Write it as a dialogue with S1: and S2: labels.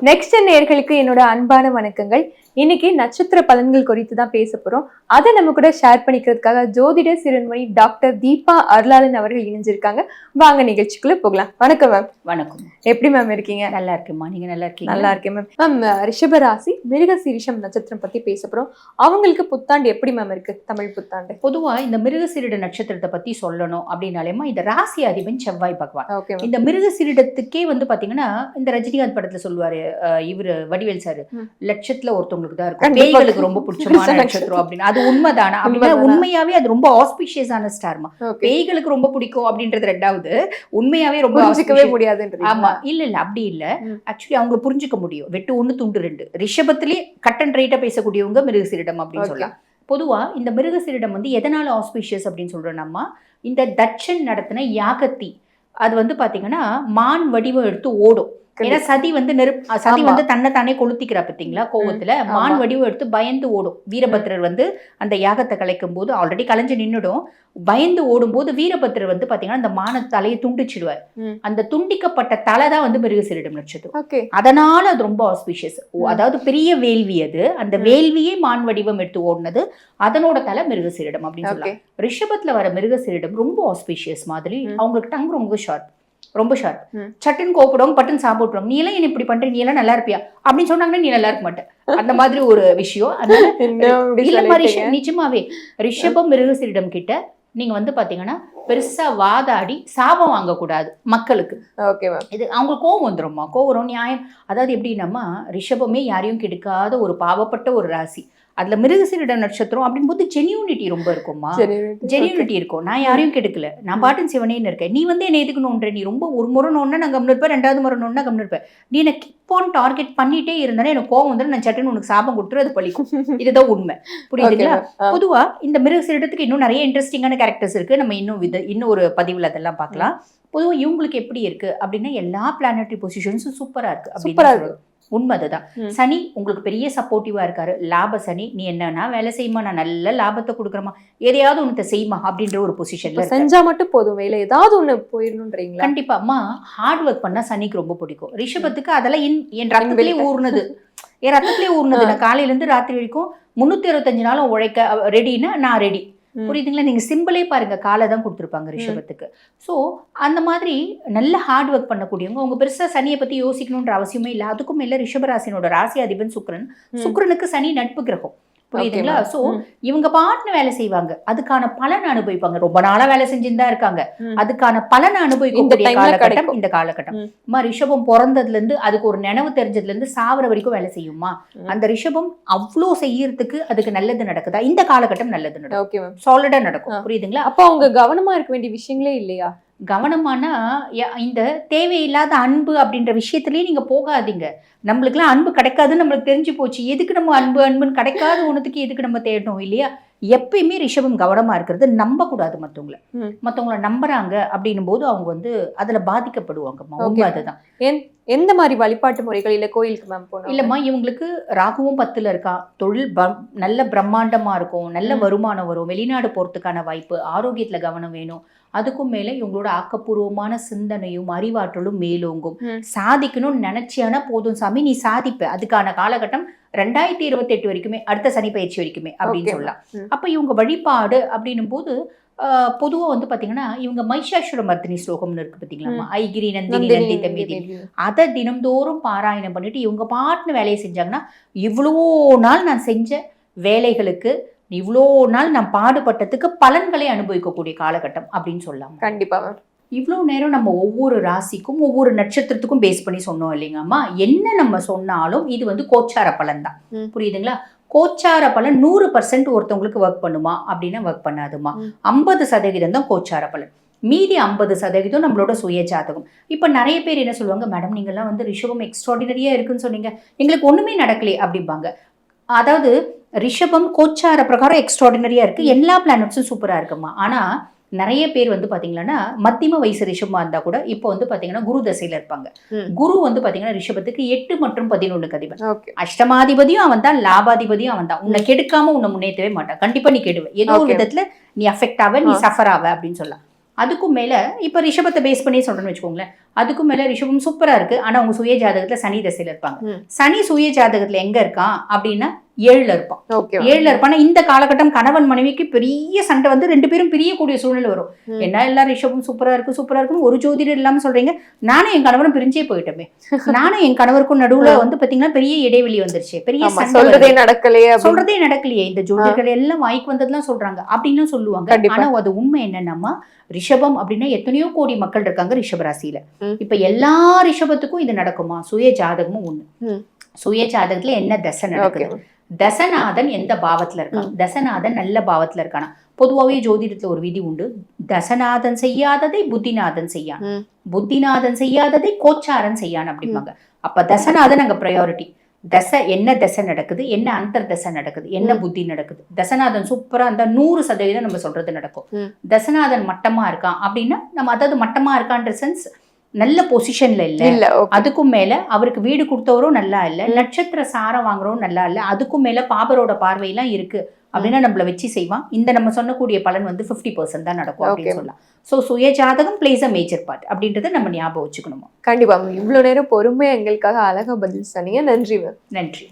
S1: Next நேயர்களுக்கு என்னோட அன்பான வணக்கங்கள். இன்னைக்கு நட்சத்திர பலன்கள் குறித்து தான் பேச போறோம். அதை நம்ம கூட ஷேர் பண்ணிக்கிறதுக்காக ஜோதிட சிறுவன்மணி டாக்டர் தீபா அருளாளன் அவர்கள் இணைஞ்சிருக்காங்க. வாங்க நிகழ்ச்சிக்குள்ள போகலாம். வணக்கம் மேம்.
S2: வணக்கம்.
S1: எப்படி மேம் இருக்கீங்க?
S2: நல்லா இருக்கேம்மா, நீங்க நல்லா இருக்கீங்க?
S1: நல்லா இருக்கேன் மேம். மேம், ரிஷபராசி மிருகசீரிஷம் நட்சத்திரம் பத்தி பேச போறோம். அவங்களுக்கு புத்தாண்டு எப்படி மேம் இருக்கு? தமிழ் புத்தாண்டு
S2: பொதுவா இந்த மிருகசீரிட நட்சத்திரத்தை பத்தி சொல்லணும் அப்படின்னாலேமா இந்த ராசி அதிபன் செவ்வாய் பகவான்.
S1: ஓகே.
S2: இந்த மிருகசீரிடத்துக்கே வந்து பாத்தீங்கன்னா இந்த ரஜினிகாந்த் படத்துல சொல்லுவாரு இவரு வடிவேல் சாரு, லட்சத்துல ஒருத்தவங்களுக்கு தான் இருக்கும் பேய்களுக்கு ரொம்ப பிடிச்சமான நட்சத்திரம் அப்படின்னு. அது உண்மைதானா அப்படின்னா உண்மையாவே அது ரொம்ப ஆஸ்பிஷியஸான ஸ்டார்மா. பேய்களுக்கு ரொம்ப பிடிக்கும் அப்படின்றது ரெண்டாவது, உண்மையாவே ரொம்ப
S1: புரிஞ்சிக்கவே முடியாது.
S2: ஆமா, இல்ல அப்படி இல்ல. ஆக்சுவலி அவங்க புரிஞ்சுக்க முடியும். வெட்டு 1 துண்டு 2. ரிஷபத்திலே கட் அண்ட் ரைட்டா பேசக்கூடியவங்க மிருகசீரிடம் அப்படின்னு சொல்லலாம். பொதுவா இந்த மிருகசீரிடம் வந்து எதனால ஆஸ்பிஷியஸ் அப்படின்னு சொல்றோம்னா, இந்த தட்சன் நடத்தின யாகத்தி அது வந்து பாத்தீங்கன்னா மான் வடிவம் எடுத்து ஓடும். ஏன்னா சதி வந்து சதி வந்து தன்னை தானே கொளுத்திக்கிறா பார்த்தீங்களா கோவத்துல. மான் வடிவம் எடுத்து பயந்து ஓடும். வீரபத்ரர் வந்து அந்த யாகத்தை கலைக்கும் போது ஆல்ரெடி கலைஞ்சு நின்னுடும். பயந்து ஓடும் போது வீரபத்ரர் வந்து பாத்தீங்கன்னா அந்த மான தலையை துண்டிச்சிடுவார். அந்த துண்டிக்கப்பட்ட தலை தான் வந்து மிருகசீரிடம் நட்சத்திரம். அதனால அது ரொம்ப ஆஸ்பிஷியஸ். அதாவது பெரிய வேள்வி அது. அந்த வேள்வியே மான் வடிவம் எடுத்து ஓடுனது. அதனோட தலை மிருகசீரிடம் அப்படின்னு சொல்லலாம். ரிஷபத்துல வர மிருகசீரிடம் ரொம்ப ஆஸ்பிஷியஸ் மாதிரி. அவங்களுக்கு டங் ரொம்ப ஷார்ப், ரொம்ப ஷார்ப். சட்டுன்னு கோப்பிடுவாங்க, பட்டுன்னு சாப்பிட்டுருவாங்க. நீ எல்லாம் என்ன இப்படி பண்ற, நீ எல்லாம் நல்லா இருப்பியா அப்படின்னு சொன்னாங்கன்னா நீ நல்லா இருக்க மாட்டேன். அந்த மாதிரி ஒரு விஷயம். நிஜமாவே ரிஷபம் மிருகசீரிடம் கிட்ட நீங்க வந்து பாத்தீங்கன்னா பெருசா வாதாடி சாபம் வாங்கக்கூடாது மக்களுக்கு. இது அவங்க கோவம் வந்துருமா, கோவம் நியாயம். அதாவது எப்படின்னா ரிஷபமே யாரையும் கெடுக்காத ஒரு பாவப்பட்ட ஒரு ராசி. அதுல மிருகசீரிடம் நட்சத்திரம் அப்படின் போது ஜெனியூனிட்டி ரொம்ப இருக்கும்மா. ஜெனியூனிட்டி இருக்கும். நான் யாரையும் கெடுக்கல, நான் பாட்டன் சிவனேன்னு இருக்கேன். நீ வந்து என்ன எதுக்கணுன்ற, நீ ரொம்ப ஒரு முறை நோன்னா நான் கம்னு இருப்பேன், 2வது முறை நோன்னா கம்னு இருப்பேன். நீ என்ன கீப் ஆன் டார்கெட் பண்ணிட்டே இருந்தானே எனக்கு கோவம் வந்து நான் சட்டுன்னு உனக்கு சாபம் கொடுத்துரு, அது பழிக்கும். இதுதான் உண்மை. புரியுதுங்களா? பொதுவா இந்த மிருகசீரிடத்துக்கு இன்னும் நிறைய இன்ட்ரெஸ்டிங்கான கேரக்டர்ஸ் இருக்கு. நம்ம இன்னும் ஒரு பதிவுல அதெல்லாம் பார்க்கலாம். பொதுவாக இவங்களுக்கு எப்படி இருக்கு அப்படின்னா எல்லா பிளானட்டரி பொசிஷன்ஸும் சூப்பரா இருக்கு அப்படின்னு. உண்மை அதுதான். சனி உங்களுக்கு பெரிய சப்போர்ட்டிவா இருக்காரு. லாப சனி. நீ என்னன்னா வேலை செய்யுமா, நான் நல்ல லாபத்தை கொடுக்குறமா, எதையாவது ஒண்ணு செய்யுமா அப்படின்ற ஒரு பொசிஷன்ல
S1: செஞ்சா மட்டும் போதும், வேலை ஏதாவது ஒண்ணு போயிடணும்ன்றீங்களா?
S2: கண்டிப்பா அம்மா. ஹார்ட் ஒர்க் பண்ணா சனிக்கு ரொம்ப பிடிக்கும். ரிஷபத்துக்கு அதெல்லாம் என் ரத்தத்திலே ஊர்னது. என் ரத்தத்திலே ஊர்னது. நான் காலையில இருந்து ராத்திரி வரைக்கும் 365 நாளும் உழைக்க ரெடின்னா நான் ரெடி. புரியுதுங்களா? நீங்க சிம்பிளே பாருங்க, காலை தான் கொடுத்துருப்பாங்க ரிஷபத்துக்கு. ஸோ அந்த மாதிரி நல்ல ஹார்ட் ஒர்க் பண்ணக்கூடியவங்க. அவங்க பெருசா சனியை பத்தி யோசிக்கணுன்ற அவசியமே இல்லை. அதுக்கும் மேல ரிஷபராசினோட ராசி அதிபன் சுக்கிரன். சுக்கிரனுக்கு சனி நட்பு கிரகம். புரியுதுங்களா? சோ இவங்க பாட்டுன்னு வேலை செய்வாங்க, அதுக்கான பலன் அனுபவிப்பாங்க. ரொம்ப நாளா வேலை செஞ்சுதான் இருக்காங்க, அதுக்கான பலனை அனுபவிக்கக்கூடிய காலகட்டம் இந்த காலகட்டம். ரிஷபம் பிறந்ததுல இருந்து அதுக்கு ஒரு நினைவு தெரிஞ்சதுல இருந்து சாவர வரைக்கும் வேலை செய்யுமா. அந்த ரிஷபம் அவ்வளோ செய்யறதுக்கு அதுக்கு நல்லது நடக்குதா? இந்த காலகட்டம் நல்லது நடக்கும், சாலிடா நடக்கும். புரியுதுங்களா?
S1: அப்ப அவங்க கவனமா இருக்க வேண்டிய விஷயங்களே இல்லையா?
S2: கவனமானா இந்த தேவையில்லாத அன்பு அப்படின்ற விஷயத்திலேயே நீங்க போகாதீங்க. நம்மளுக்குலாம் அன்பு கிடைக்காதுன்னு நம்மளுக்கு தெரிஞ்சு போச்சு. எதுக்கு நம்ம அன்புன்னு கிடைக்காத ஒண்ணுத்துக்கு எதுக்கு நம்ம தேடணும் இல்லையா? எப்பயுமே ரிஷபம் கவனமா இருக்கிறது. நம்ப கூடாது மத்தவங்கள நம்புறாங்க அப்படின்னும் போது அவங்க வந்து அதுல பாதிக்கப்படுவாங்க. அதுதான்.
S1: எந்த மாதிரி வழிபாட்டு முறைகள் இல்ல கோயிலுக்கு மேம் போனோம்?
S2: இல்லம்மா, இவங்களுக்கு ராகுவும் 10ல இருக்கா. தொழில் நல்ல பிரம்மாண்டமா இருக்கும், நல்ல வருமானம் வரும், வெளிநாடு போறதுக்கான வாய்ப்பு, ஆரோக்கியத்துல கவனம் வேணும். அதுக்கும் மேல இவங்களோட ஆக்கப்பூர்வமான சிந்தனையும் அறிவாற்றலும் மேலோங்கும். சாதிக்கணும்னு நினைச்சியானா போதும் சாமி, நீ சாதிப்ப. அதுக்கான காலகட்டம் 2028 வரைக்குமே, அடுத்த சனி பயிற்சி வரைக்குமே அப்படின்னு சொல்லலாம். அப்ப இவங்க வழிபாடு அப்படின்னும் போது பொதுவா வந்து பாத்தீங்கன்னா இவங்க மைஷாசுர மர்த்தினி ஸ்லோகம்னு இருக்கு பாத்தீங்களா, ஐகிரி நந்தினி நந்தி தம்பி, அதை தினம்தோறும் பாராயணம் பண்ணிட்டு இவங்க பாட்டுன்னு வேலையை செஞ்சாங்கன்னா இவ்வளோ நாள் நான் செஞ்ச வேலைகளுக்கு, இவ்வளோ நாள் நான் பாடுபட்டதுக்கு பலன்களை அனுபவிக்கக்கூடிய காலகட்டம் அப்படின்னு சொல்லலாம்.
S1: கண்டிப்பா.
S2: இவ்வளோ நேரம் நம்ம ஒவ்வொரு ராசிக்கும் ஒவ்வொரு நட்சத்திரத்துக்கும் பேஸ் பண்ணி சொன்னோம் இல்லைங்கம்மா. என்ன நம்ம சொன்னாலும் இது வந்து கோச்சார பலன் தான். புரியுதுங்களா? கோச்சார பலன் 100% ஒருத்தவங்களுக்கு ஒர்க் பண்ணுமா அப்படின்னா ஒர்க் பண்ணாதுமா. 50% தான் கோச்சார பலன். மீதி 50% நம்மளோட சுய ஜாதகம். இப்ப நிறைய பேர் என்ன சொல்லுவாங்க, மேடம் நீங்கெல்லாம் வந்து ரிஷபம் எக்ஸ்ட்ராடினரியா இருக்குன்னு சொன்னீங்க, எங்களுக்கு ஒண்ணுமே நடக்கலையே அப்படிம்பாங்க. அதாவது ரிஷபம் கோச்சார பிரகாரம் எக்ஸ்ட்ராடினரியா இருக்கு, எல்லா பிளானட்ஸும் சூப்பரா இருக்குமா. ஆனா நிறைய பேர் வந்து பாத்தீங்கன்னா மத்தியம வயசு ரிஷபமா இருந்தா கூட இப்போ வந்து பாத்தீங்கன்னா குரு தசையில இருப்பாங்க. குரு வந்து பாத்தீங்கன்னா ரிஷபத்துக்கு 8 மற்றும் 11 அதிபன். அஷ்டமாதிபதியும் அவன் தான், லாபாதிபதியும் அவன் தான். உன்னை கெடுக்காம உன்னை முன்னேற்றவே மாட்டான். கண்டிப்பா நீ கெடுவ, ஏதோ ஒரு விதத்துல நீ அஃபெக்ட் ஆவ, நீ சஃபர் ஆவ அப்படின்னு சொல்லலாம். அதுக்கும் மேல இப்ப ரிஷபத்தை பேஸ் பண்ணி சொல்றேன்னு வச்சுக்கோங்களேன், அதுக்கும் மேல ரிஷபம் சூப்பரா இருக்கு, ஆனா உங்க சுய ஜாதகத்துல சனி தசையில இருப்பாங்க. சனி சுய ஜாதகத்துல எங்க இருக்கான் அப்படின்னா 7ல இருப்பான். 7ல இருப்பான்னா இந்த காலகட்டம் கணவன் மனைவிக்கு பெரிய சண்டை வந்து 2 பேரும் பிரியக்கூடிய சூழ்நிலை வரும். என்ன எல்லாம் ரிஷபம் சூப்பரா இருக்குன்னு ஒரு ஜோதிடர் இல்லாம சொல்றீங்க, நானும் என் கணவனும் பிரிஞ்சே போயிட்டோமே, நானும் என் கணவருக்கும் நடுவுல வந்து பாத்தீங்கன்னா பெரிய இடைவெளி வந்துருச்சு, பெரிய
S1: சொல்றதே
S2: நடக்கலையே, இந்த ஜோதிடர்கள் எல்லாம் வாய்க்கு வந்ததுலாம் சொல்றாங்க அப்படின்னு சொல்லுவாங்க. ஆனா அது உண்மை என்னன்னா, ரிஷபம் அப்படின்னா எத்தனையோ கோடி மக்கள் இருக்காங்க ரிஷபராசியில. இப்ப எல்லா ரிஷபத்துக்கும் இது நடக்குமா? சுய ஜாதகமும் ஒண்ணு. சுய ஜாதகத்துல என்ன தசை நடக்குது, தசநாதன் எந்த பாவத்துல இருக்கான், தசநாதன் நல்ல பாவத்துல இருக்கானா. பொதுவாகவே ஜோதிடத்துல ஒரு விதி உண்டு, தசநாதன் செய்யாததை புத்திநாதன் செய்யான், புத்திநாதன் செய்யாததை கோச்சாரன் செய்யான் அப்படிம்பாங்க. அப்ப தசநாதன் அங்க ப்ரையாரிட்டி. தசை என்ன தசை நடக்குது, என்ன அந்தர் தசை நடக்குது, என்ன புத்தி நடக்குது. தசநாதன் சூப்பரா இருந்தா 100% நம்ம சொல்றது நடக்கும். தசநாதன் மட்டமா இருக்கான் அப்படின்னா நம்ம, அதாவது மட்டமா இருக்கான்ற சென்ஸ் நல்ல பொசிஷன்ல இல்ல, அதுக்கும் மேல அவருக்கு வீடு கொடுத்தவரும் நல்லா இல்ல, நட்சத்திர சாரம் வாங்குறவரும் நல்லா இல்ல, அதுக்கும் மேல பாபரோட பார்வையெல்லாம் இருக்கு அப்படின்னா நம்மள வச்சு செய்வான். இந்த நம்ம சொன்னக்கூடிய பலன் வந்து 50% தான் நடக்கும் அப்படின்னு சொல்லலாம். ஸோ சுய ஜாதகம் பிளேஸ் அ மேஜர் பார்ட் அப்படின்றத நம்ம ஞாபகம் வச்சுக்கணுமா.
S1: கண்டிப்பா. இவ்வளவு நேரம் பொறுமையா எங்களுக்காக அழகா பதில் சொன்னீங்க. நன்றி மேம்.
S2: நன்றி.